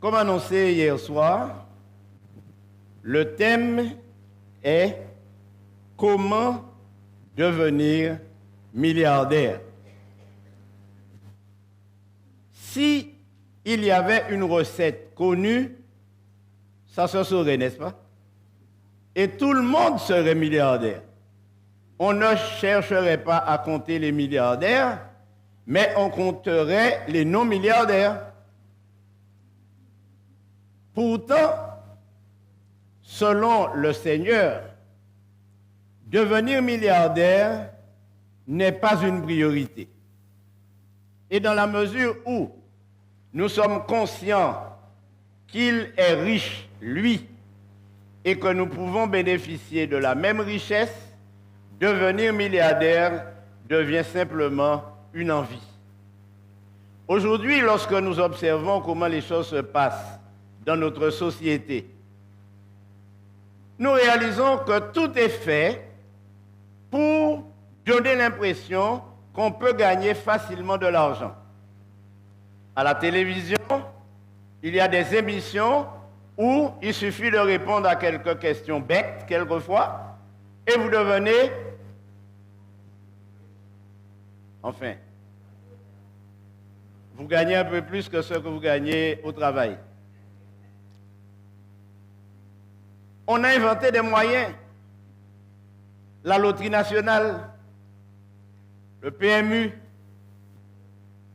Comme annoncé hier soir, le thème est comment devenir milliardaire. Si il y avait une recette connue, ça se saurait, n'est-ce pas? Et tout le monde serait milliardaire. On ne chercherait pas à compter les milliardaires, mais on compterait les non-milliardaires. Pourtant, selon le Seigneur, devenir milliardaire n'est pas une priorité. Et dans la mesure où nous sommes conscients qu'il est riche, lui, et que nous pouvons bénéficier de la même richesse, devenir milliardaire devient simplement une envie. Aujourd'hui, lorsque nous observons comment les choses se passent dans notre société, nous réalisons que tout est fait pour donner l'impression qu'on peut gagner facilement de l'argent. À la télévision, il y a des émissions où il suffit de répondre à quelques questions bêtes, quelquefois, et vous devenez, enfin, vous gagnez un peu plus que ce que vous gagnez au travail. On a inventé des moyens. La loterie nationale, le PMU,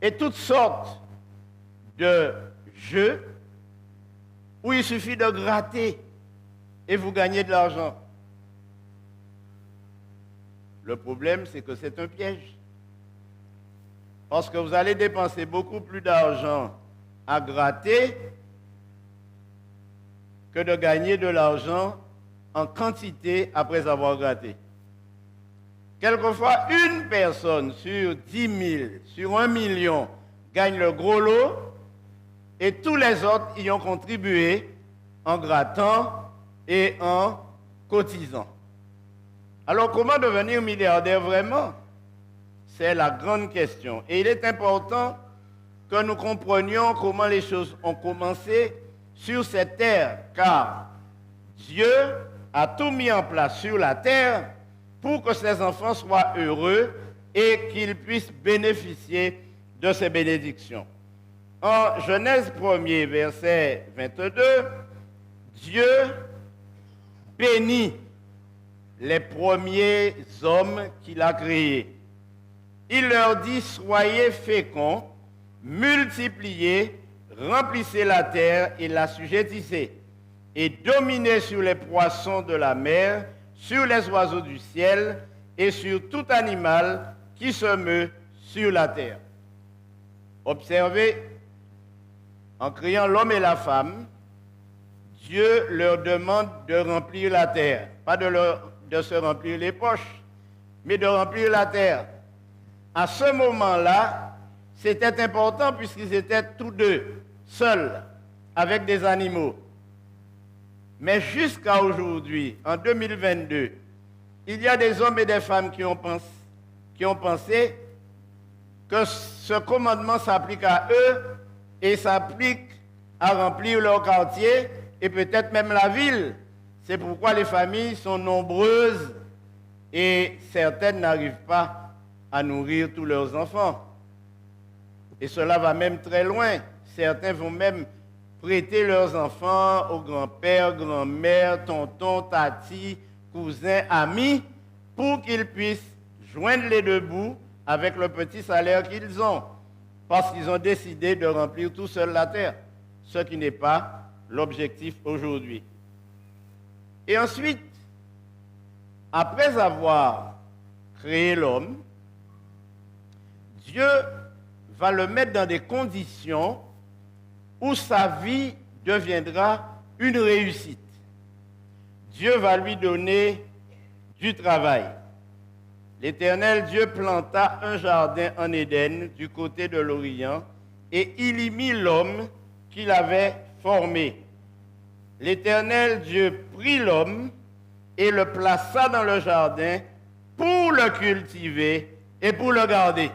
et toutes sortes de jeux où il suffit de gratter et vous gagnez de l'argent. Le problème, c'est que c'est un piège. Parce que vous allez dépenser beaucoup plus d'argent à gratter que de gagner de l'argent en quantité après avoir gratté. Quelquefois, une personne sur 10 000, sur 1 million, gagne le gros lot et tous les autres y ont contribué en grattant et en cotisant. Alors, comment devenir milliardaire vraiment? C'est la grande question. Et il est important que nous comprenions comment les choses ont commencé sur cette terre, car Dieu a tout mis en place sur la terre pour que ses enfants soient heureux et qu'ils puissent bénéficier de ces bénédictions. En Genèse 1er, verset 22, Dieu bénit les premiers hommes qu'il a créés. Il leur dit, soyez féconds, multipliez, remplissez la terre et l'assujettissez, et dominez sur les poissons de la mer, sur les oiseaux du ciel et sur tout animal qui se meut sur la terre. Observez, en créant l'homme et la femme, Dieu leur demande de remplir la terre, pas de se remplir les poches, mais de remplir la terre. À ce moment-là, c'était important puisqu'ils étaient tous deux, seuls, avec des animaux. Mais jusqu'à aujourd'hui, en 2022, il y a des hommes et des femmes qui ont pensé que ce commandement s'applique à eux et s'applique à remplir leur quartier et peut-être même la ville. C'est pourquoi les familles sont nombreuses et certaines n'arrivent pas à nourrir tous leurs enfants. Et cela va même très loin. Certains vont même prêter leurs enfants aux grands-pères, grand-mères, tontons, tatis, cousins, amis, pour qu'ils puissent joindre les deux bouts avec le petit salaire qu'ils ont, parce qu'ils ont décidé de remplir tout seuls la terre, ce qui n'est pas l'objectif aujourd'hui. Et ensuite, après avoir créé l'homme, Dieu va le mettre dans des conditions où sa vie deviendra une réussite. Dieu va lui donner du travail. L'Éternel Dieu planta un jardin en Éden du côté de l'Orient et il y mit l'homme qu'il avait formé. L'Éternel Dieu prit l'homme et le plaça dans le jardin pour le cultiver et pour le garder.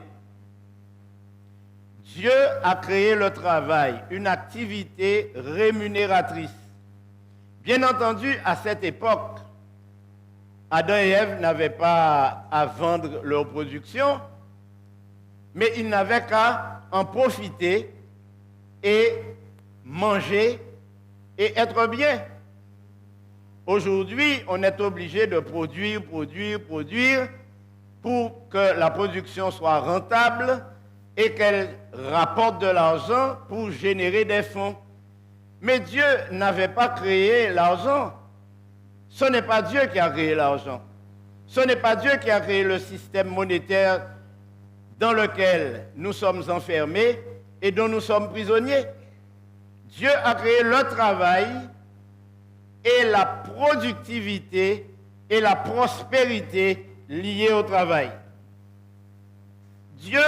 Dieu a créé le travail, une activité rémunératrice. Bien entendu, à cette époque, Adam et Ève n'avaient pas à vendre leur production, mais ils n'avaient qu'à en profiter et manger et être bien. Aujourd'hui, on est obligé de produire pour que la production soit rentable et qu'elle rapporte de l'argent pour générer des fonds. Mais Dieu n'avait pas créé l'argent. Ce n'est pas Dieu qui a créé l'argent. Ce n'est pas Dieu qui a créé le système monétaire dans lequel nous sommes enfermés et dont nous sommes prisonniers. Dieu a créé le travail et la productivité et la prospérité liées au travail. Dieu,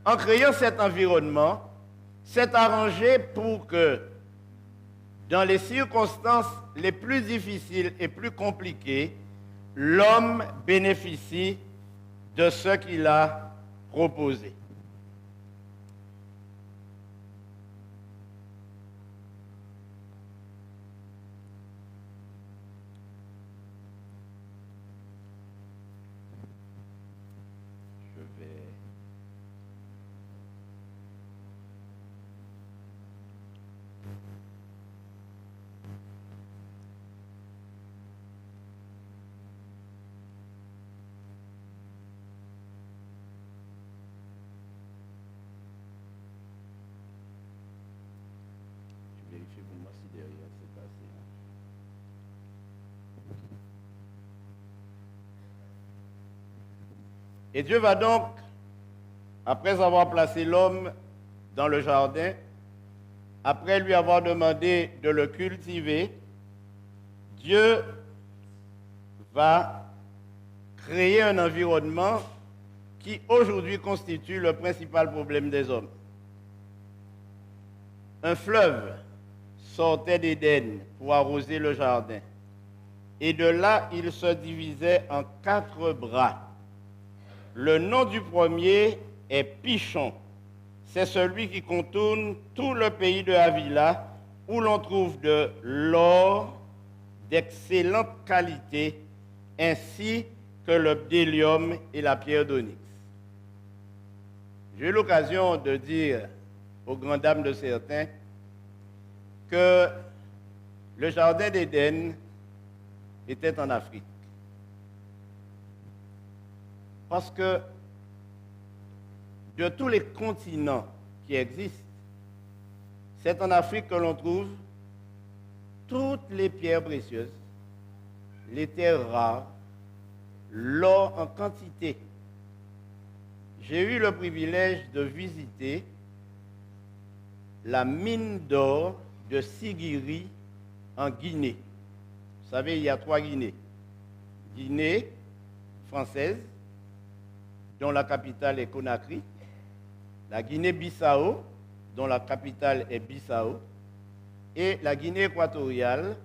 en créant cet environnement, s'est arrangé pour que, dans les circonstances les plus difficiles et plus compliquées, l'homme bénéficie de ce qu'il a proposé. Et Dieu va donc, après avoir placé l'homme dans le jardin, après lui avoir demandé de le cultiver, Dieu va créer un environnement qui aujourd'hui constitue le principal problème des hommes. Un fleuve sortait d'Éden pour arroser le jardin. Et de là, il se divisait en 4 bras. Le nom du premier est Pichon. C'est celui qui contourne tout le pays de Havila, où l'on trouve de l'or d'excellente qualité, ainsi que le bdellium et la pierre d'onyx. J'ai eu l'occasion de dire aux grandes dames de certains que le jardin d'Éden était en Afrique. Parce que de tous les continents qui existent, c'est en Afrique que l'on trouve toutes les pierres précieuses, les terres rares, l'or en quantité. J'ai eu le privilège de visiter la mine d'or de Sigiri en Guinée. Vous savez, il y a 3 Guinées. Guinée française, dont la capitale est Conakry, la Guinée-Bissau, dont la capitale est Bissau, et la Guinée équatoriale,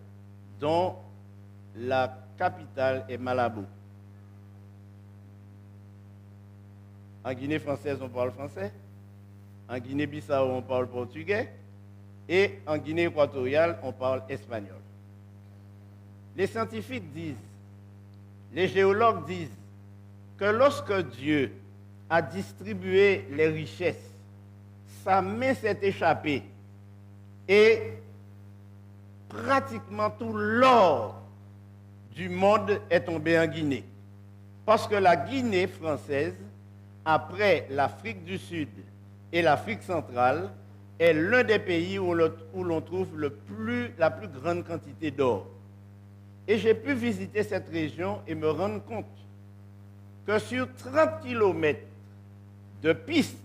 dont la capitale est Malabo. En Guinée française, on parle français. En Guinée-Bissau, on parle portugais. Et en Guinée équatoriale, on parle espagnol. Les scientifiques disent, les géologues disent, que lorsque Dieu a distribué les richesses, sa main s'est échappée et pratiquement tout l'or du monde est tombé en Guinée. Parce que la Guinée française, après l'Afrique du Sud et l'Afrique centrale, est l'un des pays où l'on trouve la plus grande quantité d'or. Et j'ai pu visiter cette région et me rendre compte que sur 30 km de pistes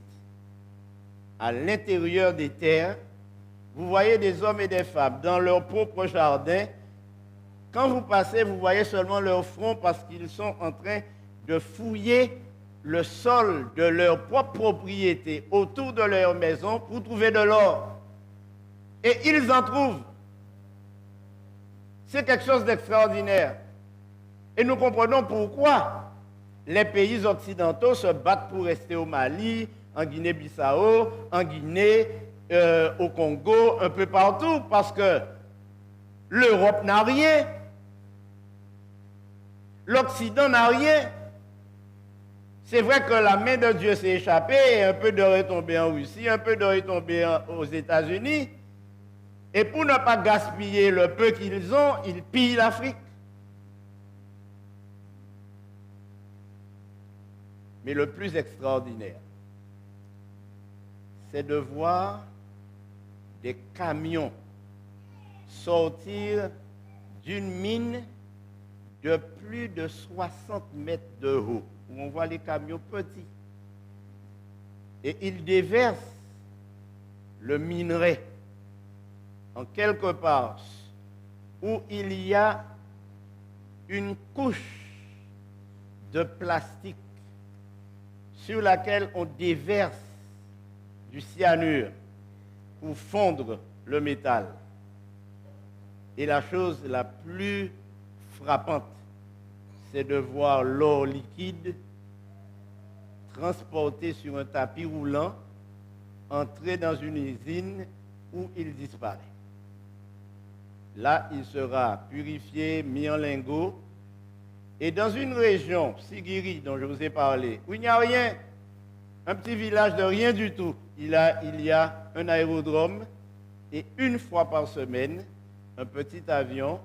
à l'intérieur des terres, vous voyez des hommes et des femmes dans leur propre jardin. Quand vous passez, vous voyez seulement leur front parce qu'ils sont en train de fouiller le sol de leur propre propriété autour de leur maison pour trouver de l'or. Et ils en trouvent. C'est quelque chose d'extraordinaire. Et nous comprenons pourquoi les pays occidentaux se battent pour rester au Mali, en Guinée-Bissau, en Guinée, au Congo, un peu partout, parce que l'Europe n'a rien, l'Occident n'a rien. C'est vrai que la main de Dieu s'est échappée, et un peu de retombée en Russie, un peu de retombée aux États-Unis. Et pour ne pas gaspiller le peu qu'ils ont, ils pillent l'Afrique. Mais le plus extraordinaire, c'est de voir des camions sortir d'une mine de plus de 60 mètres de haut, où on voit les camions petits. Et ils déversent le minerai en quelque part où il y a une couche de plastique sur laquelle on déverse du cyanure pour fondre le métal. Et la chose la plus frappante, c'est de voir l'or liquide transporté sur un tapis roulant, entrer dans une usine où il disparaît. Là, il sera purifié, mis en lingots. Et dans une région, Sigiri, dont je vous ai parlé, où il n'y a rien, un petit village de rien du tout, il y a un aérodrome et une fois par semaine, un petit avion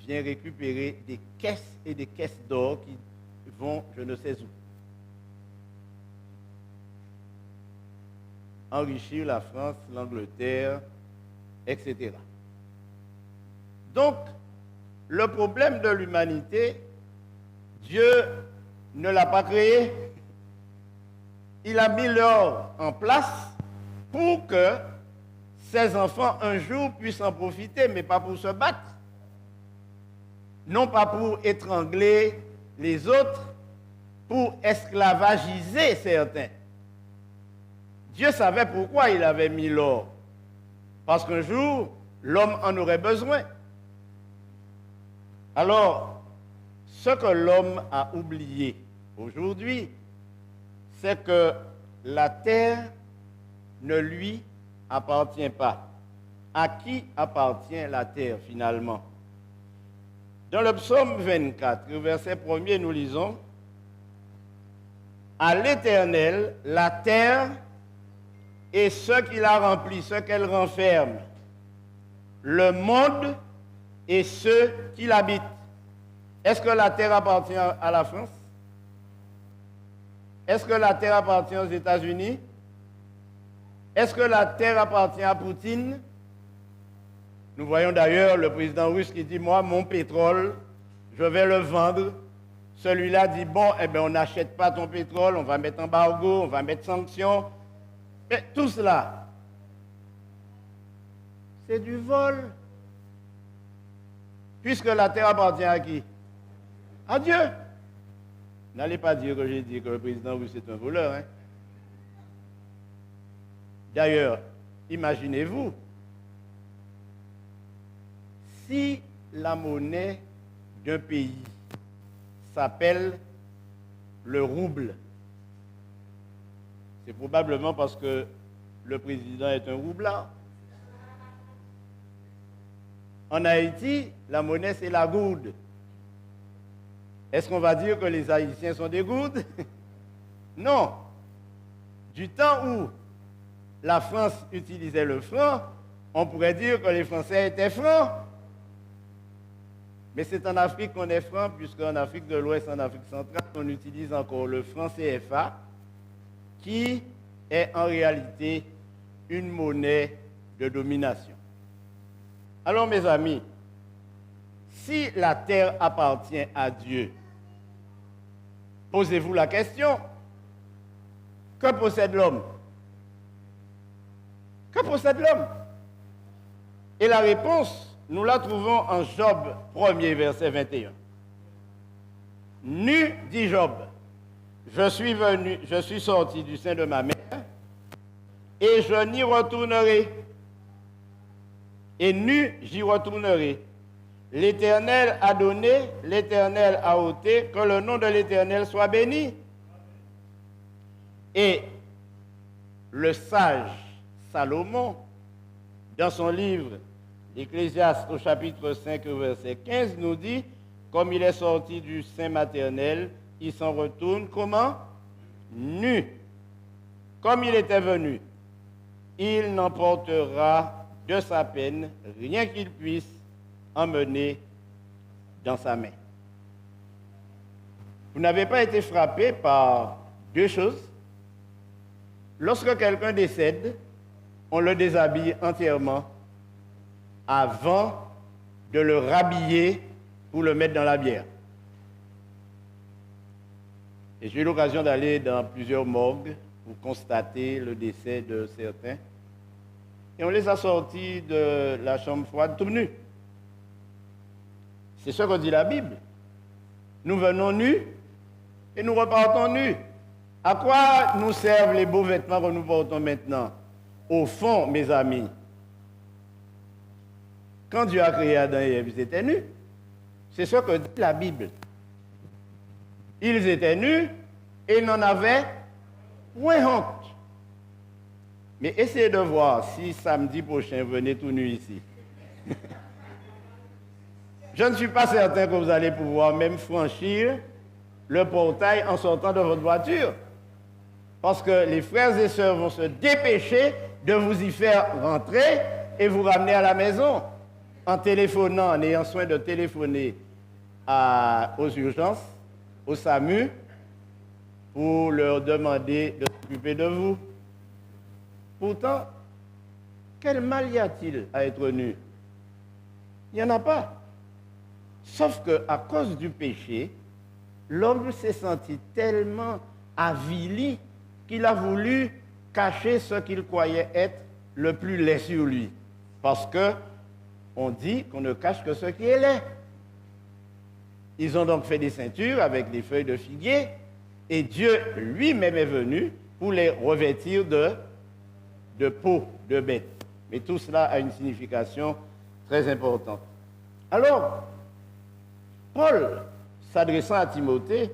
vient récupérer des caisses et des caisses d'or qui vont je ne sais où. Enrichir la France, l'Angleterre, etc. Donc, le problème de l'humanité, Dieu ne l'a pas créé. Il a mis l'or en place pour que ses enfants un jour puissent en profiter, mais pas pour se battre. Non pas pour étrangler les autres, pour esclavagiser certains. Dieu savait pourquoi il avait mis l'or. Parce qu'un jour, l'homme en aurait besoin. Alors, ce que l'homme a oublié aujourd'hui, c'est que la terre ne lui appartient pas. À qui appartient la terre finalement? Dans le psaume 24, verset 1er, nous lisons: à l'Éternel, la terre et ce qui la remplit, ce qu'elle renferme, le monde et ceux qui l'habitent. Est-ce que la terre appartient à la France? Est-ce que la terre appartient aux États-Unis? Est-ce que la terre appartient à Poutine? Nous voyons d'ailleurs le président russe qui dit: moi, mon pétrole, je vais le vendre. Celui-là dit: bon, eh bien, on n'achète pas ton pétrole, on va mettre embargo, on va mettre sanctions. Mais tout cela, c'est du vol. Puisque la terre appartient à qui? À Dieu. N'allez pas dire que j'ai dit que le président russe est un voleur. Hein? D'ailleurs, imaginez-vous, si la monnaie d'un pays s'appelle le rouble, c'est probablement parce que le président est un roublard. En Haïti, la monnaie, c'est la gourde. Est-ce qu'on va dire que les Haïtiens sont des gourdes? Non. Du temps où la France utilisait le franc, on pourrait dire que les Français étaient francs. Mais c'est en Afrique qu'on est franc, puisqu'en Afrique de l'Ouest, en Afrique centrale, on utilise encore le franc CFA, qui est en réalité une monnaie de domination. Alors mes amis, si la terre appartient à Dieu, posez-vous la question, que possède l'homme? Que possède l'homme? Et la réponse, nous la trouvons en Job 1er, verset 21. Nu, dit Job, je suis sorti du sein de ma mère, et je n'y retournerai. Et nu, j'y retournerai. L'Éternel a donné, l'Éternel a ôté, que le nom de l'Éternel soit béni. Et le sage Salomon, dans son livre Ecclésiaste au chapitre 5, verset 15, nous dit, comme il est sorti du sein maternel, il s'en retourne comment? Nu. Comme il était venu, il n'emportera de sa peine rien qu'il puisse emmener dans sa main. Vous n'avez pas été frappé par deux choses. Lorsque quelqu'un décède, on le déshabille entièrement avant de le rhabiller pour le mettre dans la bière. Et j'ai eu l'occasion d'aller dans plusieurs morgues pour constater le décès de certains. Et on les a sortis de la chambre froide tout nus. C'est ce que dit la Bible. Nous venons nus et nous repartons nus. À quoi nous servent les beaux vêtements que nous portons maintenant? Au fond, mes amis, quand Dieu a créé Adam et Ève, ils étaient nus. C'est ce que dit la Bible. Ils étaient nus et n'en avaient point honte. Mais essayez de voir si samedi prochain, venez tout nu ici. Je ne suis pas certain que vous allez pouvoir même franchir le portail en sortant de votre voiture. Parce que les frères et sœurs vont se dépêcher de vous y faire rentrer et vous ramener à la maison en téléphonant, en ayant soin de téléphoner aux urgences, au SAMU, pour leur demander de s'occuper de vous. Pourtant, quel mal y a-t-il à être nu? Il n'y en a pas. Sauf qu'à cause du péché, l'homme s'est senti tellement avili qu'il a voulu cacher ce qu'il croyait être le plus laid sur lui. Parce que on dit qu'on ne cache que ce qui est laid. Ils ont donc fait des ceintures avec des feuilles de figuier et Dieu lui-même est venu pour les revêtir de peau de bête. Mais tout cela a une signification très importante. Alors, Paul, s'adressant à Timothée,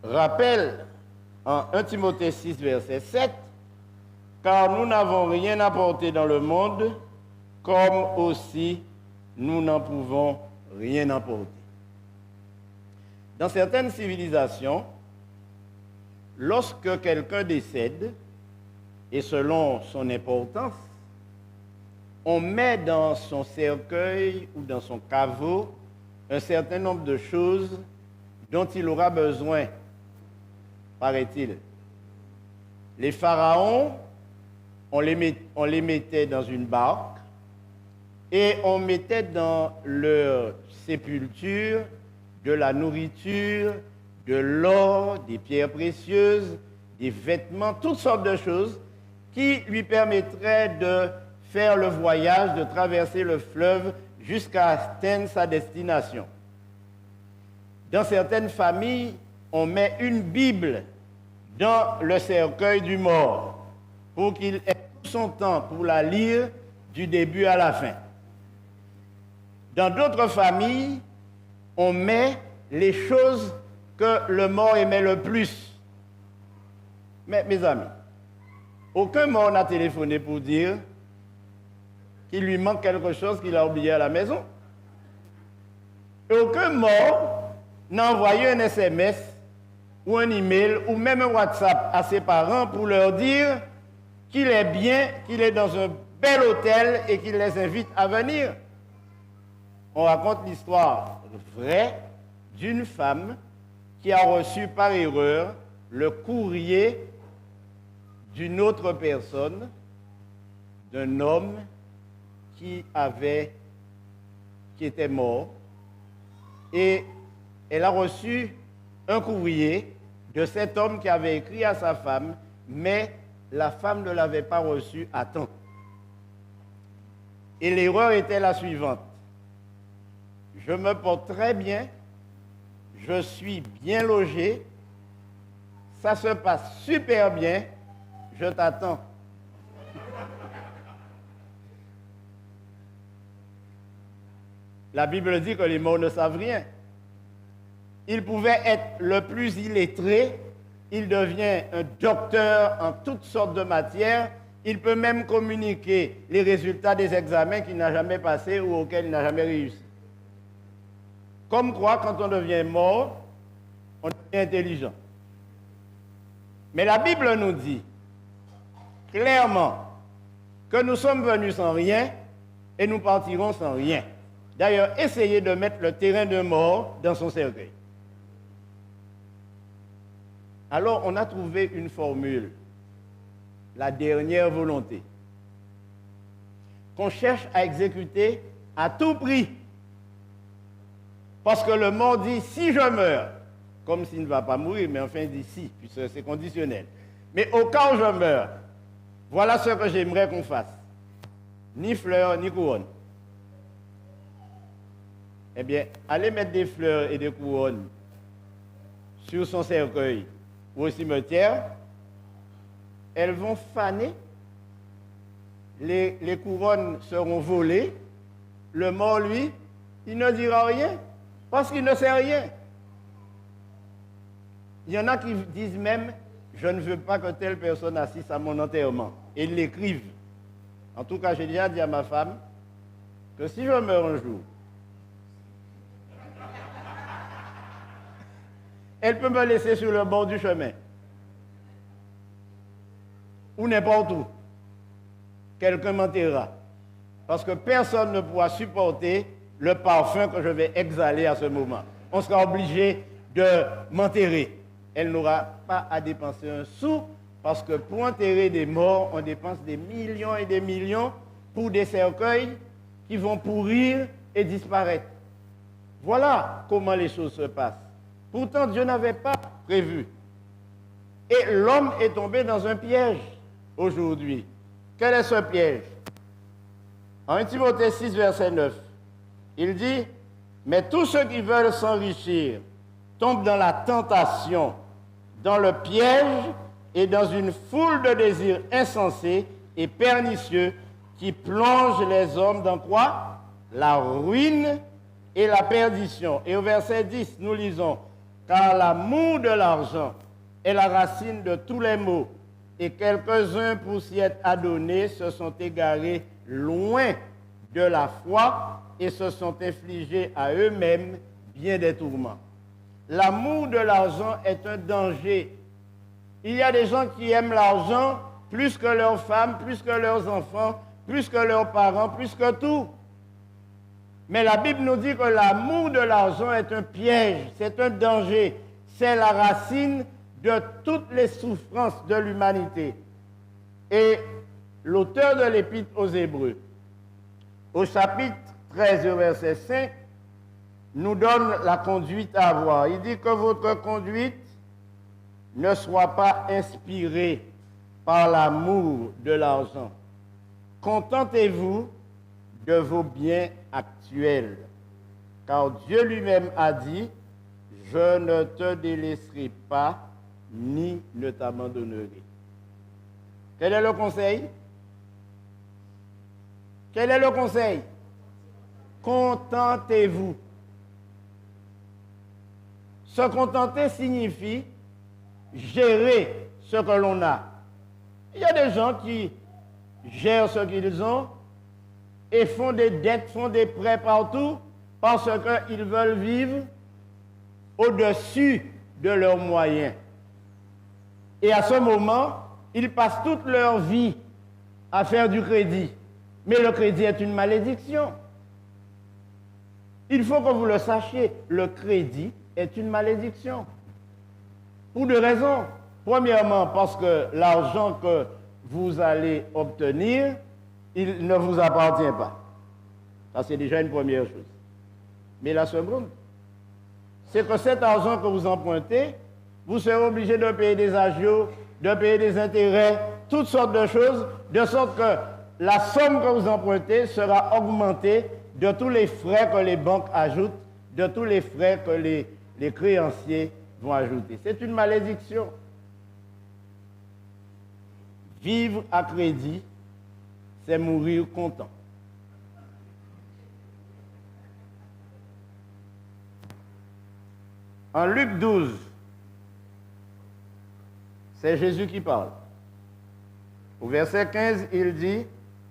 rappelle en 1 Timothée 6, verset 7, « Car nous n'avons rien apporté dans le monde, comme aussi nous n'en pouvons rien emporter. » Dans certaines civilisations, lorsque quelqu'un décède, et selon son importance, on met dans son cercueil ou dans son caveau un certain nombre de choses dont il aura besoin, paraît-il. Les pharaons, on les mettait dans une barque et on mettait dans leur sépulture de la nourriture, de l'or, des pierres précieuses, des vêtements, toutes sortes de choses qui lui permettraient de faire le voyage, de traverser le fleuve jusqu'à atteindre sa destination. Dans certaines familles, on met une Bible dans le cercueil du mort pour qu'il ait tout son temps pour la lire du début à la fin. Dans d'autres familles, on met les choses que le mort aimait le plus. Mais mes amis, aucun mort n'a téléphoné pour dire qu'il lui manque quelque chose qu'il a oublié à la maison. Et aucun mort n'a envoyé un SMS ou un email ou même un WhatsApp à ses parents pour leur dire qu'il est bien, qu'il est dans un bel hôtel et qu'il les invite à venir. On raconte l'histoire vraie d'une femme qui a reçu par erreur le courrier d'une autre personne, d'un homme qui était mort, et elle a reçu un courrier de cet homme qui avait écrit à sa femme, mais la femme ne l'avait pas reçu à temps. Et l'erreur était la suivante. Je me porte très bien, je suis bien logé, ça se passe super bien, je t'attends. La Bible dit que les morts ne savent rien. Ils pouvaient être le plus illettrés, il devient un docteur en toutes sortes de matières. Il peut même communiquer les résultats des examens qu'il n'a jamais passés ou auxquels il n'a jamais réussi. Comme quoi, quand on devient mort, on devient intelligent. Mais la Bible nous dit clairement que nous sommes venus sans rien et nous partirons sans rien. D'ailleurs, essayez de mettre le terrain de mort dans son cercueil. Alors, on a trouvé une formule, la dernière volonté, qu'on cherche à exécuter à tout prix. Parce que le mort dit, si je meurs, comme s'il ne va pas mourir, mais enfin il dit si, puisque c'est conditionnel. Mais au cas où je meurs, voilà ce que j'aimerais qu'on fasse. Ni fleurs, ni couronnes. Eh bien, allez mettre des fleurs et des couronnes sur son cercueil ou au cimetière, elles vont faner, les couronnes seront volées, le mort, lui, il ne dira rien, parce qu'il ne sait rien. Il y en a qui disent même, je ne veux pas que telle personne assiste à mon enterrement, et ils l'écrivent. En tout cas, j'ai déjà dit à ma femme que si je meurs un jour, elle peut me laisser sur le bord du chemin. Ou n'importe où. Quelqu'un m'enterrera. Parce que personne ne pourra supporter le parfum que je vais exhaler à ce moment. On sera obligé de m'enterrer. Elle n'aura pas à dépenser un sou, parce que pour enterrer des morts, on dépense des millions et des millions pour des cercueils qui vont pourrir et disparaître. Voilà comment les choses se passent. Pourtant, Dieu n'avait pas prévu. Et l'homme est tombé dans un piège aujourd'hui. Quel est ce piège? En 1 Timothée 6, verset 9, il dit, « Mais tous ceux qui veulent s'enrichir tombent dans la tentation, dans le piège et dans une foule de désirs insensés et pernicieux qui plongent les hommes dans quoi? La ruine et la perdition. » Et au verset 10, nous lisons, « Car l'amour de l'argent est la racine de tous les maux, et quelques-uns, pour s'y être adonnés, se sont égarés loin de la foi et se sont infligés à eux-mêmes bien des tourments. » L'amour de l'argent est un danger. Il y a des gens qui aiment l'argent plus que leurs femmes, plus que leurs enfants, plus que leurs parents, plus que tout. Mais la Bible nous dit que l'amour de l'argent est un piège, c'est un danger, c'est la racine de toutes les souffrances de l'humanité. Et l'auteur de l'Épître aux Hébreux, au chapitre 13, verset 5, nous donne la conduite à avoir. Il dit que votre conduite ne soit pas inspirée par l'amour de l'argent. Contentez-vous de vos biens actuels, car Dieu lui-même a dit, « Je ne te délaisserai pas, ni ne t'abandonnerai. » Quel est le conseil? Quel est le conseil? Contentez-vous. Se contenter signifie gérer ce que l'on a. Il y a des gens qui gèrent ce qu'ils ont et font des dettes, font des prêts partout parce qu'ils veulent vivre au-dessus de leurs moyens. Et à ce moment, ils passent toute leur vie à faire du crédit. Mais le crédit est une malédiction. Il faut que vous le sachiez, le crédit est une malédiction. Pour deux raisons. Premièrement, parce que l'argent que vous allez obtenir, il ne vous appartient pas. Ça, c'est déjà une première chose. Mais la seconde, c'est que cet argent que vous empruntez, vous serez obligé de payer des agios, de payer des intérêts, toutes sortes de choses, de sorte que la somme que vous empruntez sera augmentée de tous les frais que les banques ajoutent, de tous les frais que les créanciers vont ajouter. C'est une malédiction. Vivre à crédit, c'est mourir content. En Luc 12, C'est Jésus qui parle. Au verset 15, il dit,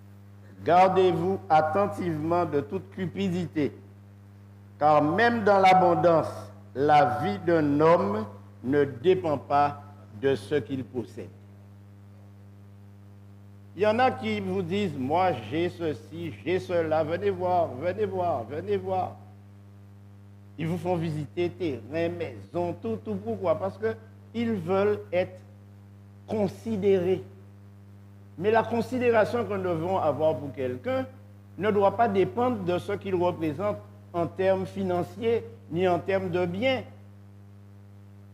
« Gardez-vous attentivement de toute cupidité, car même dans l'abondance, la vie d'un homme ne dépend pas de ce qu'il possède. » Il y en a qui vous disent, « Moi, j'ai ceci, j'ai cela, venez voir, venez voir, venez voir. » Ils vous font visiter terrain, maison, tout. Pourquoi? Parce qu'ils veulent être considérés. Mais la considération que nous devons avoir pour quelqu'un ne doit pas dépendre de ce qu'il représente en termes financiers, ni en termes de biens.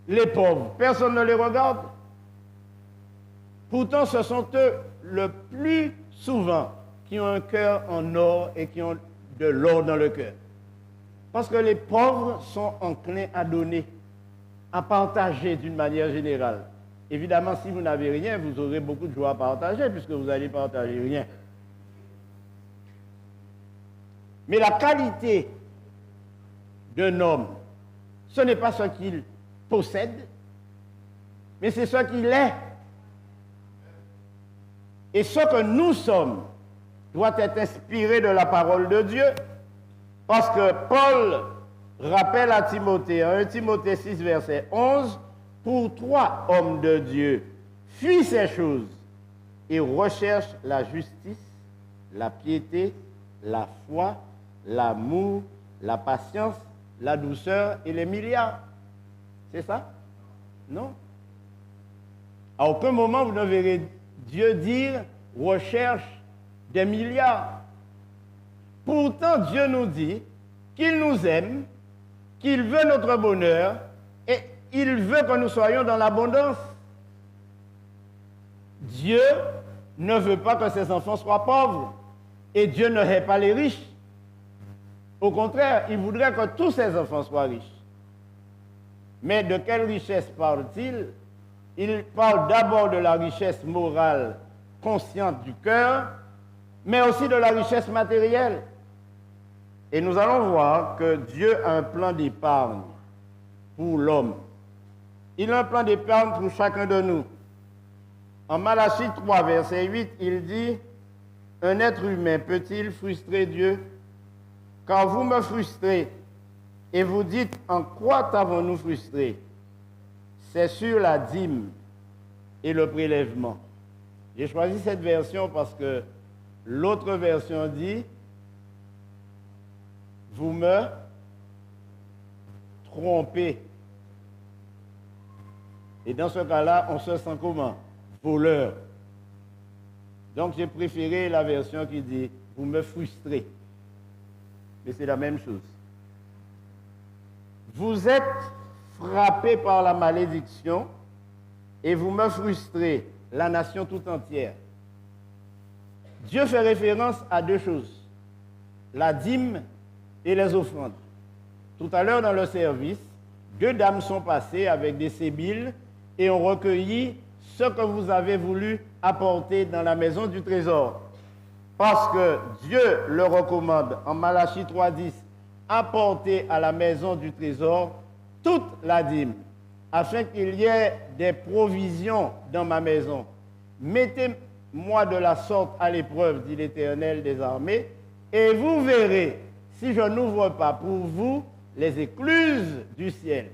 Les pauvres, personne ne les regarde. Pourtant, ce sont eux le plus souvent qui ont un cœur en or et qui ont de l'or dans le cœur. Parce que les pauvres sont enclins à donner, à partager d'une manière générale. Évidemment, si vous n'avez rien, vous aurez beaucoup de joie à partager puisque vous allez partager rien. Mais la qualité d'un homme, ce n'est pas ce qu'il possède, mais c'est ce qu'il est. Et ce que nous sommes doit être inspiré de la parole de Dieu. Parce que Paul rappelle à Timothée, 1 Timothée 6, verset 11, « Pour toi, homme de Dieu, fuis ces choses et recherche la justice, la piété, la foi, l'amour, la patience, la douceur et les milliards. » C'est ça? Non? À aucun moment vous ne verrez Dieu dire « recherche des milliards ». Pourtant, Dieu nous dit qu'il nous aime, qu'il veut notre bonheur et il veut que nous soyons dans l'abondance. Dieu ne veut pas que ses enfants soient pauvres et Dieu ne hait pas les riches. Au contraire, il voudrait que tous ses enfants soient riches. Mais de quelle richesse parle-t-il? Il parle d'abord de la richesse morale consciente du cœur, mais aussi de la richesse matérielle. Et nous allons voir que Dieu a un plan d'épargne pour l'homme. Il a un plan d'épargne pour chacun de nous. En Malachie 3, verset 8, il dit, « Un être humain peut-il frustrer Dieu? Quand vous me frustrez et vous dites, en quoi t'avons-nous frustré? C'est sur la dîme et le prélèvement. » J'ai choisi cette version parce que l'autre version dit, vous me trompez. Et dans ce cas-là, on se sent comment? Voleur. Donc j'ai préféré la version qui dit, vous me frustrez. Mais c'est la même chose. Vous êtes frappé par la malédiction et vous me frustrez, la nation tout entière. Dieu fait référence à deux choses, la dîme et les offrandes. Tout à l'heure dans le service, deux dames sont passées avec des sébiles et ont recueilli ce que vous avez voulu apporter dans la maison du trésor. Parce que Dieu le recommande en Malachie 3.10, apporter à la maison du trésor toute la dîme, afin qu'il y ait des provisions dans ma maison. Mettez-moi de la sorte à l'épreuve, dit l'Éternel des armées, et vous verrez si je n'ouvre pas pour vous les écluses du ciel,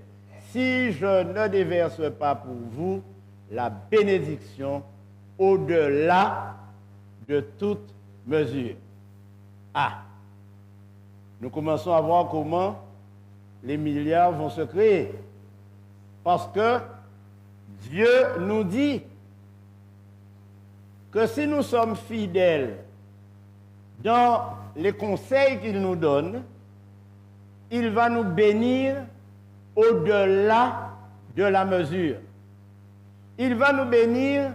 si je ne déverse pas pour vous la bénédiction au-delà de toute mesure. Ah, nous commençons à voir comment les milliards vont se créer. Parce que Dieu nous dit que si nous sommes fidèles dans les conseils qu'il nous donne, il va nous bénir au-delà de la mesure. Il va nous bénir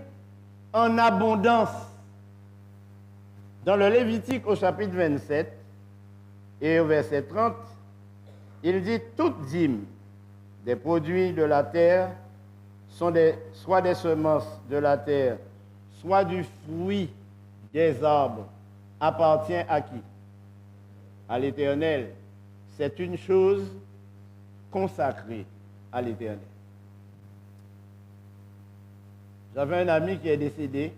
en abondance. Dans le Lévitique au chapitre 27 et au verset 30, il dit « Toute dîme des produits de la terre sont soit des semences de la terre, soit du fruit des arbres, appartient à qui? À l'Éternel. C'est une chose consacrée à l'Éternel. » J'avais un ami qui est décédé.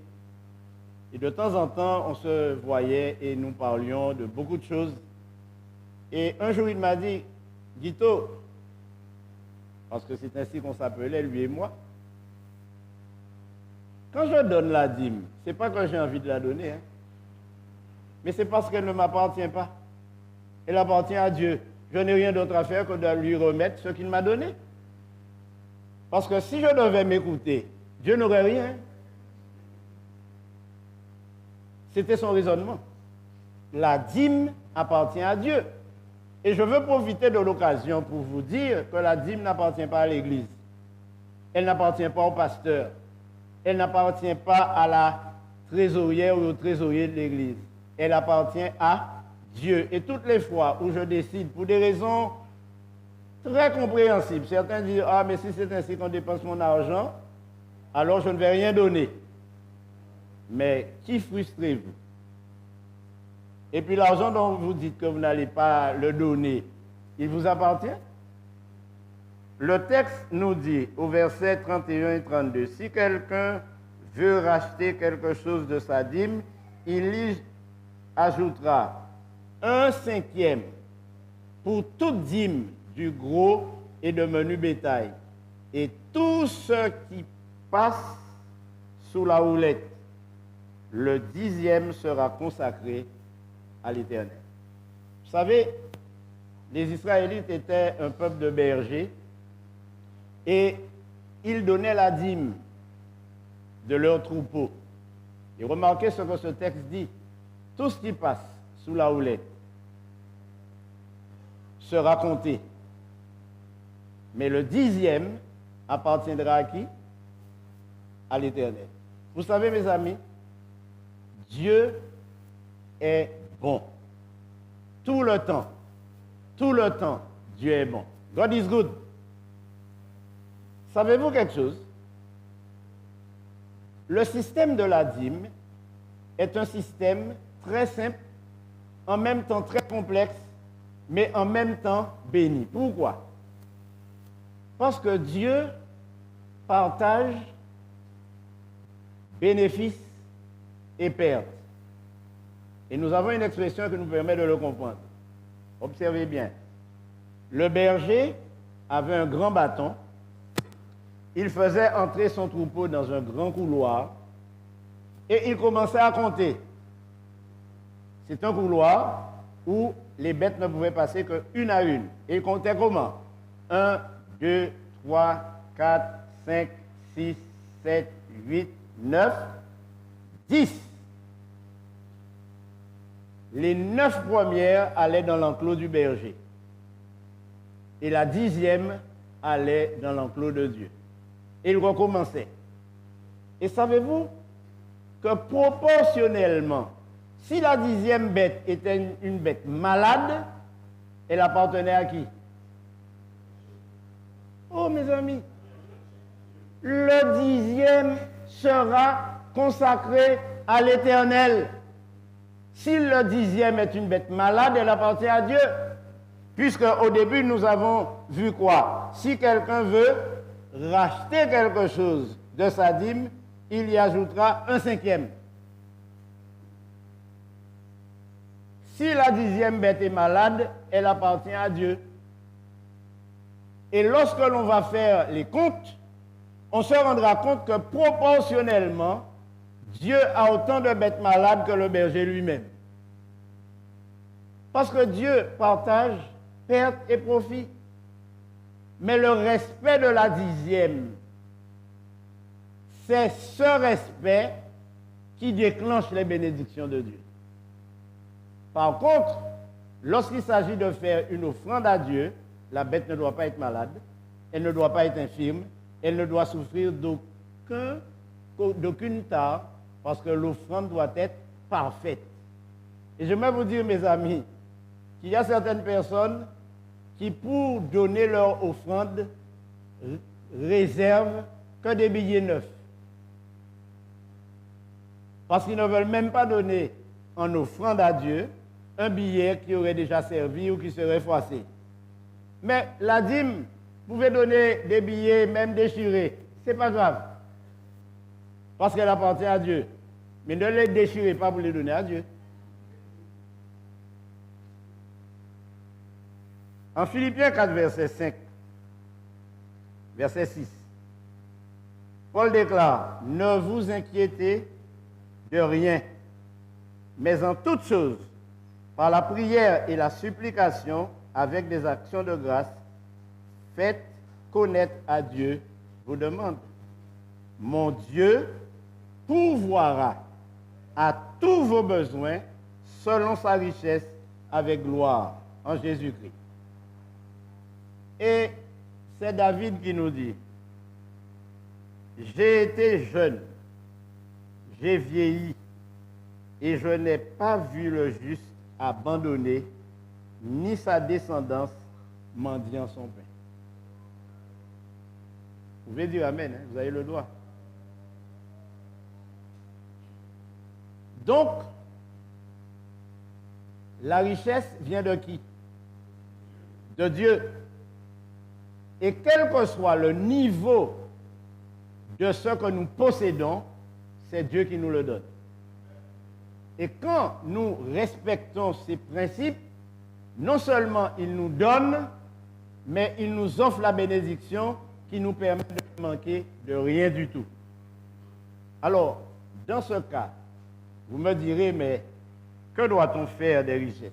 Et de temps en temps, on se voyait et nous parlions de beaucoup de choses. Et un jour, il m'a dit, Guito, parce que c'est ainsi qu'on s'appelait, lui et moi, quand je donne la dîme, ce n'est pas que j'ai envie de la donner, hein, mais c'est parce qu'elle ne m'appartient pas. Elle appartient à Dieu. Je n'ai rien d'autre à faire que de lui remettre ce qu'il m'a donné. Parce que si je devais m'écouter, Dieu n'aurait rien. C'était son raisonnement. La dîme appartient à Dieu. Et je veux profiter de l'occasion pour vous dire que la dîme n'appartient pas à l'Église. Elle n'appartient pas au pasteur. Elle n'appartient pas à la trésorière ou au trésorier de l'Église. Elle appartient à Dieu. Et toutes les fois où je décide, pour des raisons très compréhensibles, certains disent, ah, mais si c'est ainsi qu'on dépense mon argent, alors je ne vais rien donner. Mais qui frustrez-vous? Et puis l'argent dont vous dites que vous n'allez pas le donner, il vous appartient? Le texte nous dit au verset 31 et 32, si quelqu'un veut racheter quelque chose de sa dîme, il y ajoutera 1/5 pour toute dîme du gros et de menu bétail. Et tout ce qui passe sous la houlette, le 10e sera consacré à l'Éternel. Vous savez, les Israélites étaient un peuple de bergers et ils donnaient la dîme de leur troupeau. Et remarquez ce que ce texte dit. Tout ce qui passe sous la houlette sera compté. Mais le 10e appartiendra à qui? À l'Éternel. Vous savez, mes amis, Dieu est bon. Tout le temps, Dieu est bon. God is good. Savez-vous quelque chose? Le système de la dîme est un système très simple, en même temps très complexe, mais en même temps béni. Pourquoi? Parce que Dieu partage bénéfices et pertes. Et nous avons une expression qui nous permet de le comprendre. Observez bien. Le berger avait un grand bâton. Il faisait entrer son troupeau dans un grand couloir et il commençait à compter. C'est un couloir où les bêtes ne pouvaient passer qu'une à une. Et il comptait comment? 1, 2, 3, 4, 5, 6, 7, 8, 9, 10. Les 9 premières allaient dans l'enclos du berger. Et la 10e allait dans l'enclos de Dieu. Et il recommençait. Et savez-vous que proportionnellement, si la 10e bête était une bête malade, elle appartenait à qui? Oh mes amis, le 10e sera consacré à l'Éternel. Si le 10e est une bête malade, elle appartient à Dieu. Puisque au début, nous avons vu quoi? Si quelqu'un veut racheter quelque chose de sa dîme, il y ajoutera 1/5. Si la 10e bête est malade, elle appartient à Dieu. Et lorsque l'on va faire les comptes, on se rendra compte que proportionnellement, Dieu a autant de bêtes malades que le berger lui-même. Parce que Dieu partage pertes et profits. Mais le respect de la 10e, c'est ce respect qui déclenche les bénédictions de Dieu. Par contre, lorsqu'il s'agit de faire une offrande à Dieu, la bête ne doit pas être malade, elle ne doit pas être infirme, elle ne doit souffrir d'aucune tare, parce que l'offrande doit être parfaite. Et j'aimerais vous dire, mes amis, qu'il y a certaines personnes qui, pour donner leur offrande, réservent que des billets neufs. Parce qu'ils ne veulent même pas donner en offrande à Dieu un billet qui aurait déjà servi ou qui serait froissé. Mais la dîme, vous pouvez donner des billets même déchirés, ce n'est pas grave. parce qu'elle appartient à Dieu. Mais ne les déchirez pas pour les donner à Dieu. En Philippiens 4, verset 5, verset 6, Paul déclare, « Ne vous inquiétez de rien, mais en toutes choses, par la prière et la supplication, avec des actions de grâce, faites connaître à Dieu vos demandes. Mon Dieu pourvoira à tous vos besoins selon sa richesse avec gloire en Jésus-Christ. » Et c'est David qui nous dit, « J'ai été jeune, j'ai vieilli, et je n'ai pas vu le juste abandonné, ni sa descendance mendiant son pain. » Vous pouvez dire Amen, hein? Vous avez le droit. Donc, la richesse vient de qui? De Dieu. Et quel que soit le niveau de ce que nous possédons, c'est Dieu qui nous le donne. Et quand nous respectons ces principes, non seulement il nous donne, mais il nous offre la bénédiction qui nous permet de ne manquer de rien du tout. Alors, dans ce cas, vous me direz, mais que doit-on faire des richesses?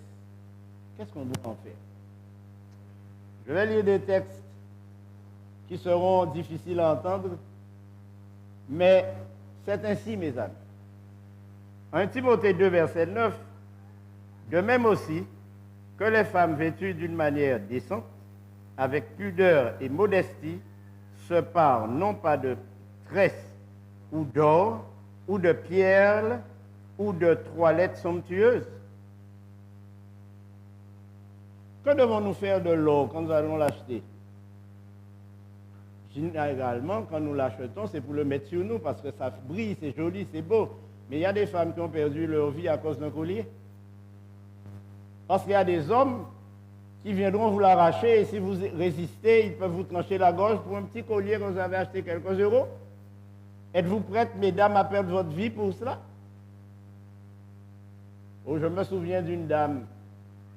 Qu'est-ce qu'on doit en faire? Je vais lire des textes qui seront difficiles à entendre, mais c'est ainsi, mes amis. 1 Timothée 2, verset 9, de même aussi que les femmes vêtues d'une manière décente, avec pudeur et modestie, se parent non pas de tresses ou d'or, ou de pierres, ou de toilettes somptueuses. Que devons-nous faire de l'or quand nous allons l'acheter? Généralement, quand nous l'achetons, c'est pour le mettre sur nous parce que ça brille, c'est joli, c'est beau. Mais il y a des femmes qui ont perdu leur vie à cause d'un collier. Parce qu'il y a des hommes qui viendront vous l'arracher et si vous résistez, ils peuvent vous trancher la gorge pour un petit collier que vous avez acheté quelques euros. Êtes-vous prêtes, mesdames, à perdre votre vie pour cela? Oh, je me souviens d'une dame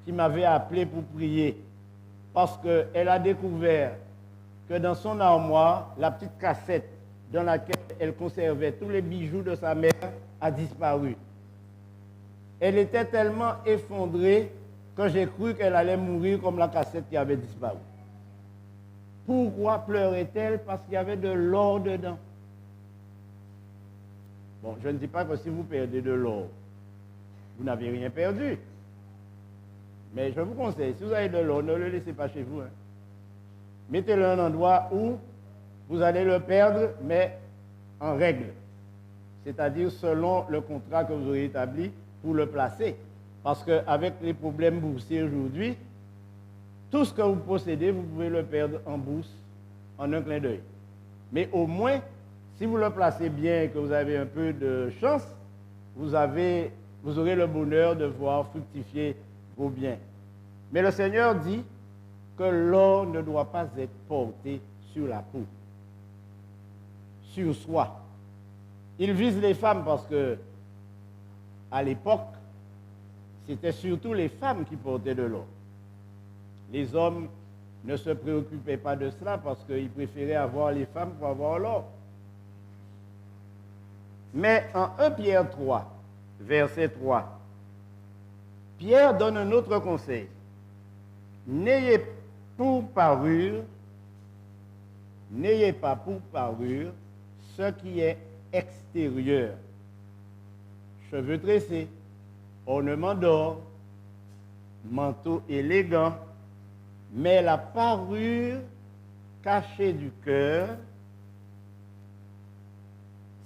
qui m'avait appelé pour prier parce qu'elle a découvert que dans son armoire, la petite cassette dans laquelle elle conservait tous les bijoux de sa mère a disparu. Elle était tellement effondrée que j'ai cru qu'elle allait mourir comme la cassette qui avait disparu. Pourquoi pleurait-elle? Parce qu'il y avait de l'or dedans. Bon, je ne dis pas que si vous perdez de l'or, vous n'avez rien perdu. Mais je vous conseille, si vous avez de l'or, ne le laissez pas chez vous. Hein. Mettez-le à un endroit où vous allez le perdre, mais en règle. C'est-à-dire selon le contrat que vous aurez établi pour le placer. Parce qu'avec les problèmes boursiers aujourd'hui, tout ce que vous possédez, vous pouvez le perdre en bourse en un clin d'œil. Mais au moins, si vous le placez bien et que vous avez un peu de chance, vous aurez le bonheur de voir fructifier vos biens. Mais le Seigneur dit que l'or ne doit pas être porté sur la peau, sur soi. Il vise les femmes parce que, à l'époque, c'était surtout les femmes qui portaient de l'or. Les hommes ne se préoccupaient pas de cela parce qu'ils préféraient avoir les femmes pour avoir l'or. Mais en 1 Pierre 3, verset 3, Pierre donne un autre conseil. N'ayez pas pour parure ce qui est extérieur. Cheveux tressés, ornements d'or, manteau élégant, mais la parure cachée du cœur,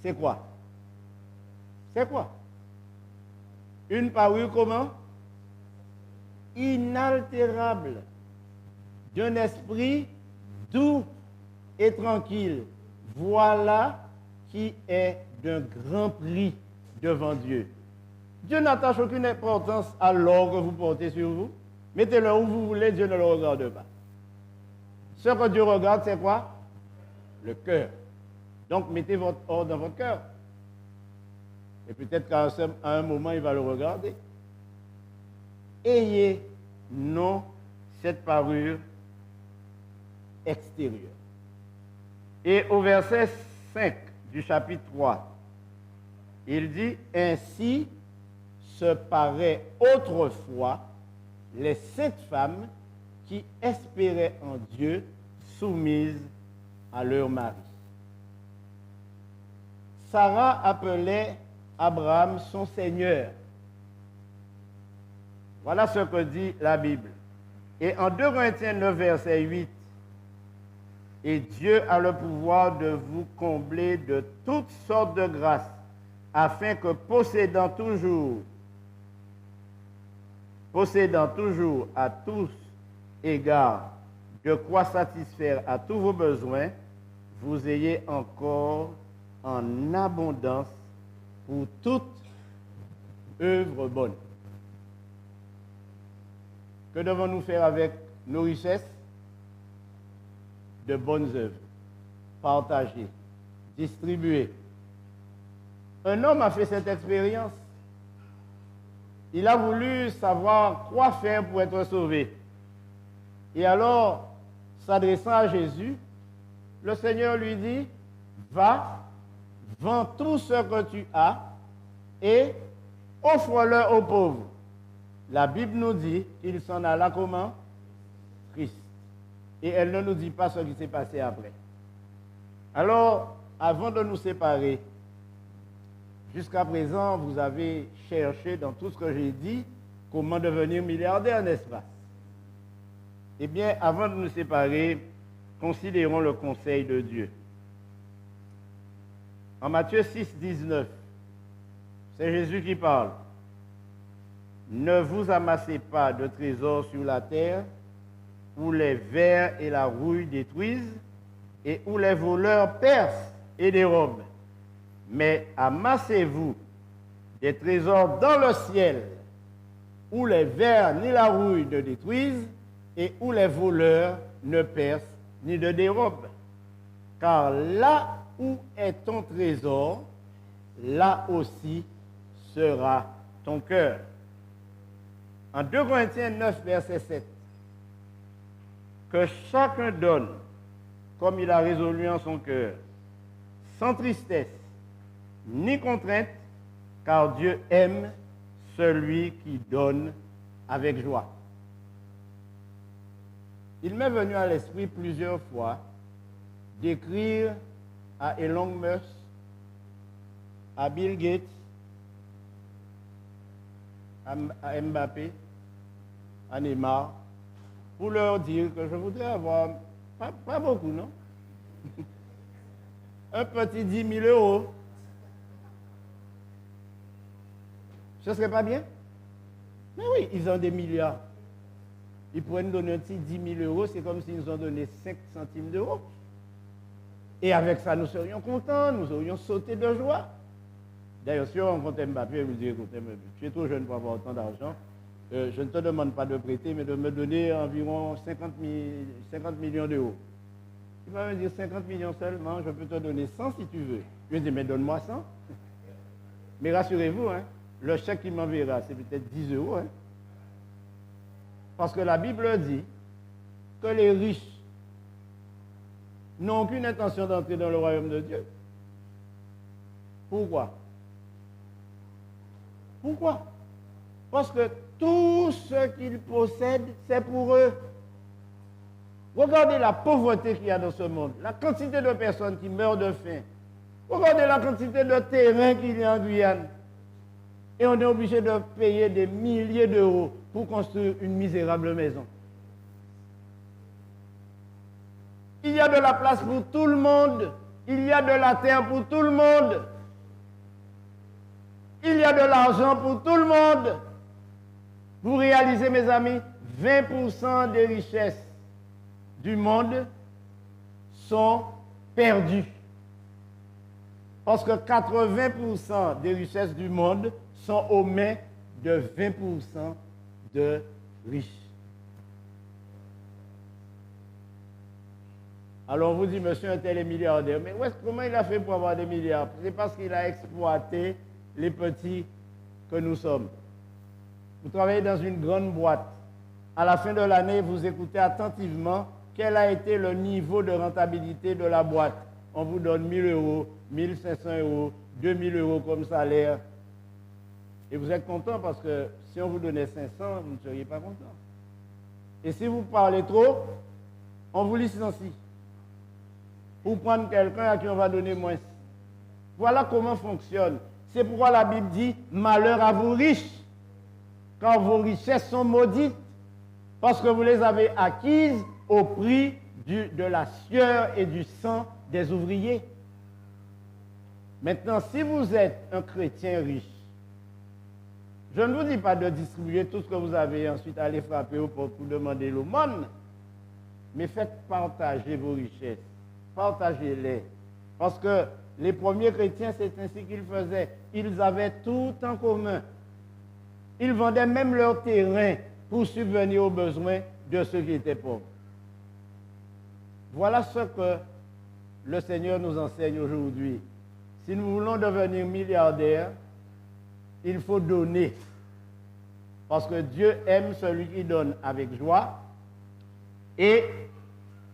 c'est quoi? C'est quoi? Une parure comment? Inaltérable, d'un esprit doux et tranquille. Voilà qui est d'un grand prix devant Dieu. Dieu n'attache aucune importance à l'or que vous portez sur vous. Mettez-le où vous voulez, Dieu ne le regarde pas. Ce que Dieu regarde, c'est quoi? Le cœur. Donc, mettez votre or dans votre cœur. Et peut-être qu'à un moment, il va le regarder. Ayez non cette parure extérieure. Et au verset 5 du chapitre 3, il dit, ainsi se paraît autrefois les 7 femmes qui espéraient en Dieu, soumises à leur mari. Sarah appelait Abraham son Seigneur. Voilà ce que dit la Bible. Et en 2 Corinthiens 9, verset 8, et Dieu a le pouvoir de vous combler de toutes sortes de grâces, afin que possédant toujours à tous égards de quoi satisfaire à tous vos besoins, vous ayez encore en abondance pour toute œuvre bonne. Que devons-nous faire avec nos richesses? De bonnes œuvres, partager, distribuer. Un homme a fait cette expérience. Il a voulu savoir quoi faire pour être sauvé. Et alors, s'adressant à Jésus, le Seigneur lui dit, va, vends tout ce que tu as et offre-le aux pauvres. La Bible nous dit qu'il s'en alla comment? Triste. Et elle ne nous dit pas ce qui s'est passé après. Alors, avant de nous séparer, jusqu'à présent, vous avez cherché dans tout ce que j'ai dit comment devenir milliardaire, n'est-ce pas? Eh bien, avant de nous séparer, considérons le conseil de Dieu. En Matthieu 6, 19, c'est Jésus qui parle. Ne vous amassez pas de trésors sur la terre, où les vers et la rouille détruisent, et où les voleurs percent et dérobent. Mais amassez-vous des trésors dans le ciel, où les vers ni la rouille ne détruisent, et où les voleurs ne percent ni ne dérobent. Car là où est ton trésor, là aussi sera ton cœur. En 2 Corinthiens 9, verset 7, que chacun donne comme il a résolu en son cœur, sans tristesse ni contrainte, car Dieu aime celui qui donne avec joie. Il m'est venu à l'esprit plusieurs fois d'écrire à Elon Musk, à Bill Gates, à Mbappé, à Neymar, pour leur dire que je voudrais avoir, pas beaucoup, non? Un petit 10 000 euros. Ce ne serait pas bien? Mais oui, ils ont des milliards. Ils pourraient nous donner un petit 10 000 euros, c'est comme s'ils nous ont donné 5 centimes d'euros. Et avec ça, nous serions contents, nous aurions sauté de joie. D'ailleurs, si on rencontre Mbappé, il nous dit, écoutez, tu es trop jeune pour avoir autant d'argent. Je ne te demande pas de prêter, mais de me donner environ 50 millions d'euros. Il va me dire 50 millions seulement, je peux te donner 100 si tu veux. Je lui dis, mais donne-moi 100. Mais rassurez-vous, hein, le chèque qu'il m'enverra, c'est peut-être 10 euros. Hein. Parce que la Bible dit que les riches n'ont aucune intention d'entrer dans le royaume de Dieu. Pourquoi? Pourquoi? Parce que tout ce qu'ils possèdent, c'est pour eux. Regardez la pauvreté qu'il y a dans ce monde, la quantité de personnes qui meurent de faim. Regardez la quantité de terrain qu'il y a en Guyane. Et on est obligé de payer des milliers d'euros pour construire une misérable maison. Il y a de la place pour tout le monde. Il y a de la terre pour tout le monde. Il y a de l'argent pour tout le monde. Vous réalisez, mes amis, 20% des richesses du monde sont perdues. Parce que 80% des richesses du monde sont aux mains de 20% de riches. Alors on vous dit, monsieur un tel est milliardaire, mais comment il a fait pour avoir des milliards? C'est parce qu'il a exploité les petits que nous sommes. Vous travaillez dans une grande boîte. À la fin de l'année, vous écoutez attentivement quel a été le niveau de rentabilité de la boîte. On vous donne 1 000 euros, 1 500 euros, 2 000 euros comme salaire. Et vous êtes content parce que si on vous donnait 500, vous ne seriez pas content. Et si vous parlez trop, on vous licencie. Pour prendre quelqu'un à qui on va donner moins. Voilà comment fonctionne. C'est pourquoi la Bible dit « Malheur à vous riches, car vos richesses sont maudites, parce que vous les avez acquises au prix de la sueur et du sang des ouvriers. » Maintenant, si vous êtes un chrétien riche, je ne vous dis pas de distribuer tout ce que vous avez et ensuite aller frapper aux portes pour demander l'aumône, mais faites partager vos richesses, partagez-les. Parce que les premiers chrétiens, c'est ainsi qu'ils faisaient. Ils avaient tout en commun. Ils vendaient même leur terrain pour subvenir aux besoins de ceux qui étaient pauvres. Voilà ce que le Seigneur nous enseigne aujourd'hui. Si nous voulons devenir milliardaires, il faut donner. Parce que Dieu aime celui qui donne avec joie. Et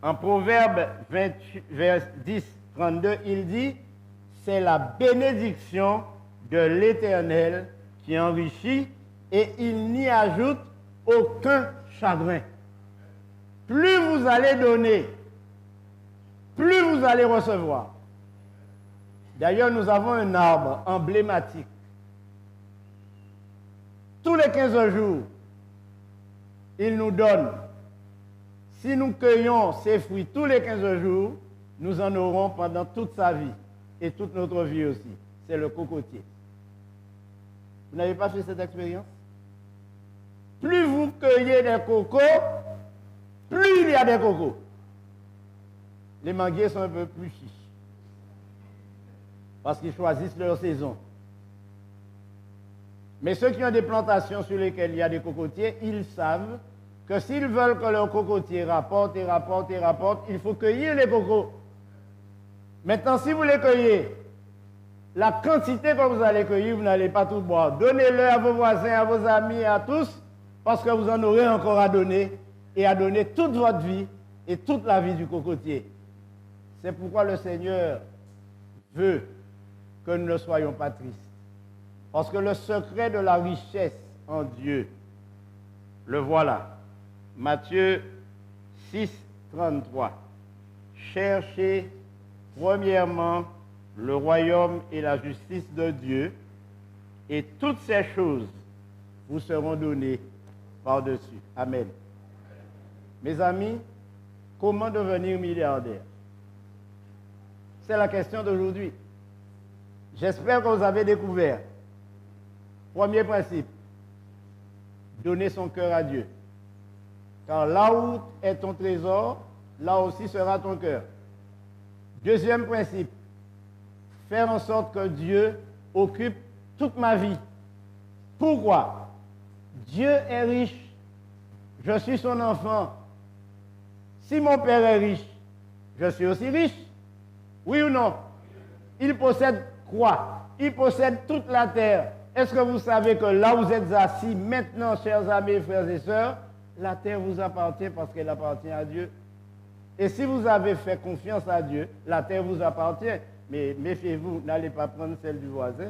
en Proverbe 10, 32, il dit, c'est la bénédiction de l'Éternel qui enrichit et il n'y ajoute aucun chagrin. Plus vous allez donner, plus vous allez recevoir. D'ailleurs, nous avons un arbre emblématique. Tous les 15 jours, il nous donne. Si nous cueillons ces fruits tous les 15 jours, nous en aurons pendant toute sa vie et toute notre vie aussi. C'est le cocotier. Vous n'avez pas fait cette expérience? Plus vous cueillez des cocos, plus il y a des cocos. Les manguiers sont un peu plus chiches. Parce qu'ils choisissent leur saison. Mais ceux qui ont des plantations sur lesquelles il y a des cocotiers, ils savent que s'ils veulent que leur cocotier rapporte et rapporte et rapporte, il faut cueillir les cocos. Maintenant, si vous les cueillez, la quantité que vous allez cueillir, vous n'allez pas tout boire. Donnez-le à vos voisins, à vos amis, à tous, parce que vous en aurez encore à donner et à donner toute votre vie et toute la vie du cocotier. C'est pourquoi le Seigneur veut que nous ne soyons pas tristes. Parce que le secret de la richesse en Dieu, le voilà. Matthieu 6, 33. Cherchez premièrement le royaume et la justice de Dieu, et toutes ces choses vous seront données par-dessus. Amen. Mes amis, comment devenir milliardaire? C'est la question d'aujourd'hui. J'espère que vous avez découvert. Premier principe, donner son cœur à Dieu. Car là où est ton trésor, là aussi sera ton cœur. Deuxième principe, faire en sorte que Dieu occupe toute ma vie. Pourquoi? Dieu est riche. Je suis son enfant. Si mon père est riche, je suis aussi riche. Oui ou non? Il possède quoi? Il possède toute la terre. Est-ce que vous savez que là où vous êtes assis maintenant, chers amis, frères et sœurs, la terre vous appartient parce qu'elle appartient à Dieu? Et si vous avez fait confiance à Dieu, la terre vous appartient. Mais méfiez-vous, n'allez pas prendre celle du voisin,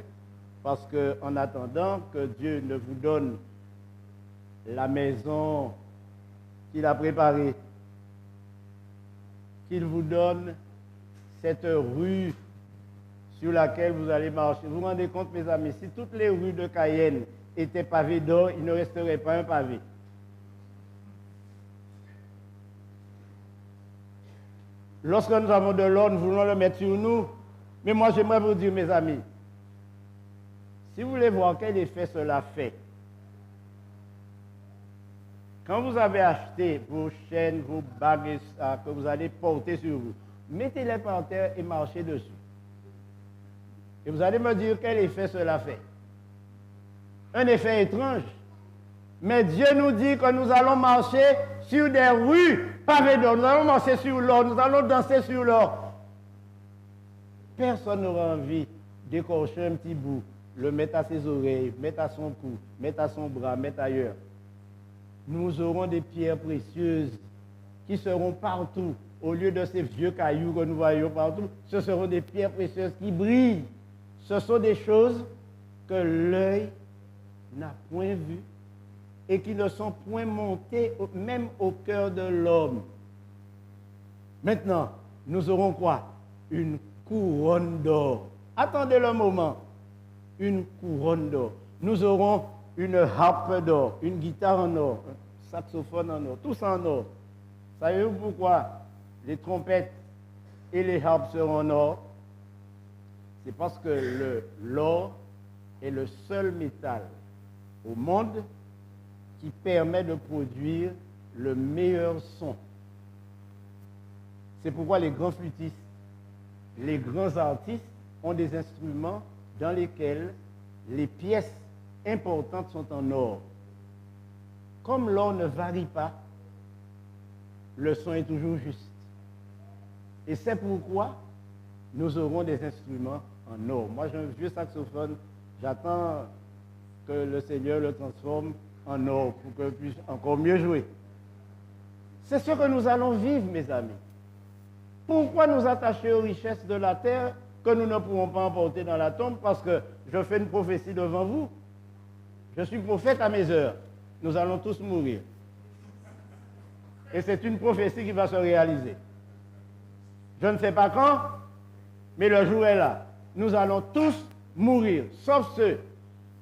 parce qu'en attendant que Dieu ne vous donne la maison qu'il a préparée, qu'il vous donne cette rue sur laquelle vous allez marcher. Vous vous rendez compte, mes amis, si toutes les rues de Cayenne étaient pavées d'or, il ne resterait pas un pavé. Lorsque nous avons de l'or, nous voulons le mettre sur nous. Mais moi, j'aimerais vous dire, mes amis, si vous voulez voir quel effet cela fait, quand vous avez acheté vos chaînes, vos bagues et ça, que vous allez porter sur vous, mettez-les par terre et marchez dessus. Et vous allez me dire quel effet cela fait. Un effet étrange. Mais Dieu nous dit que nous allons marcher sur des rues pavées d'or. Nous allons marcher sur l'or. Nous allons danser sur l'or. Personne n'aura envie d'écorcher un petit bout le mettre à ses oreilles, mettre à son cou, mettre à son bras, mettre ailleurs. Nous aurons des pierres précieuses qui seront partout. Au lieu de ces vieux cailloux que nous voyons partout, ce seront des pierres précieuses qui brillent. Ce sont des choses que l'œil n'a point vues et qui ne sont point montées même au cœur de l'homme. Maintenant, nous aurons quoi? Une couronne d'or. Attendez le moment. Une couronne d'or. Nous aurons une harpe d'or, une guitare en or, un saxophone en or, tout ça en or. Savez-vous pourquoi les trompettes et les harpes seront en or? C'est parce que l'or est le seul métal au monde qui permet de produire le meilleur son. C'est pourquoi les grands flûtistes, les grands artistes ont des instruments dans lesquels les pièces importantes sont en or. Comme l'or ne varie pas, le son est toujours juste. Et c'est pourquoi nous aurons des instruments en or. Moi, j'ai un vieux saxophone, j'attends que le Seigneur le transforme en or pour que je puisse encore mieux jouer. C'est ce que nous allons vivre, mes amis. Pourquoi nous attacher aux richesses de la terre que nous ne pourrons pas emporter dans la tombe? Parce que je fais une prophétie devant vous. Je suis prophète à mes heures. Nous allons tous mourir. Et c'est une prophétie qui va se réaliser. Je ne sais pas quand, mais le jour est là. Nous allons tous mourir, sauf ceux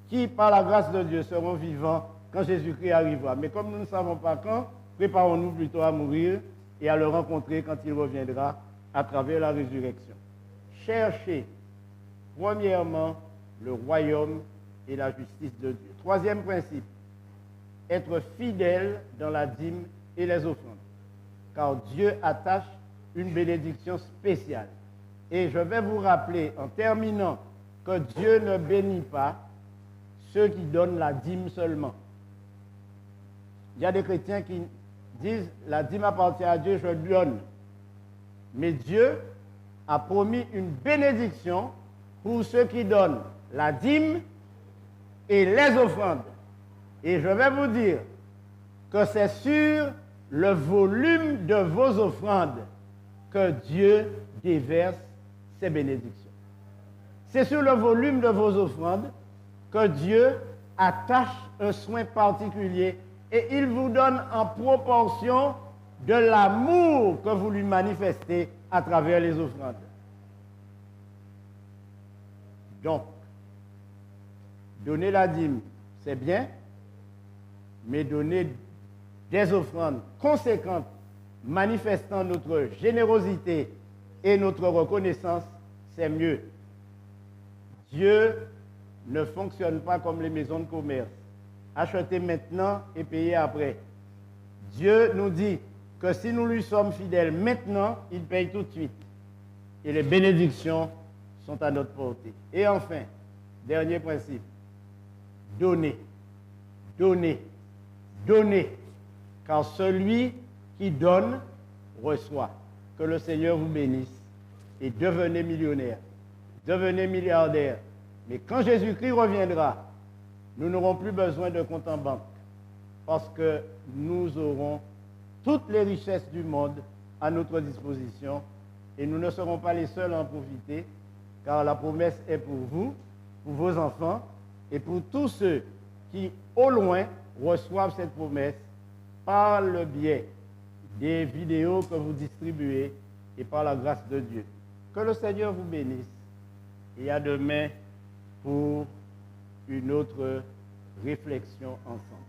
qui, par la grâce de Dieu, seront vivants quand Jésus-Christ arrivera. Mais comme nous ne savons pas quand, préparons-nous plutôt à mourir et à le rencontrer quand il reviendra à travers la résurrection. Cherchez, premièrement, le royaume et la justice de Dieu. Troisième principe, être fidèle dans la dîme et les offrandes, car Dieu attache une bénédiction spéciale. Et je vais vous rappeler, en terminant, que Dieu ne bénit pas ceux qui donnent la dîme seulement. Il y a des chrétiens qui disent, la dîme appartient à Dieu, je donne. Mais Dieu a promis une bénédiction pour ceux qui donnent la dîme et les offrandes. Et je vais vous dire que c'est sur le volume de vos offrandes que Dieu déverse ses bénédictions. C'est sur le volume de vos offrandes que Dieu attache un soin particulier et il vous donne en proportion de l'amour que vous lui manifestez à travers les offrandes. Donc, donner la dîme, c'est bien, mais donner des offrandes conséquentes manifestant notre générosité et notre reconnaissance, c'est mieux. Dieu ne fonctionne pas comme les maisons de commerce. Acheter maintenant et payer après. Dieu nous dit que si nous lui sommes fidèles maintenant, il paye tout de suite. Et les bénédictions sont à notre portée. Et enfin, dernier principe, donner, donner, donner. Car celui qui donne, reçoit. Que le Seigneur vous bénisse et devenez millionnaire, devenez milliardaire. Mais quand Jésus-Christ reviendra, nous n'aurons plus besoin de compte en banque parce que nous aurons toutes les richesses du monde à notre disposition et nous ne serons pas les seuls à en profiter car la promesse est pour vous, pour vos enfants et pour tous ceux qui, au loin, reçoivent cette promesse par le biais des vidéos que vous distribuez et par la grâce de Dieu. Que le Seigneur vous bénisse et à demain pour une autre réflexion ensemble.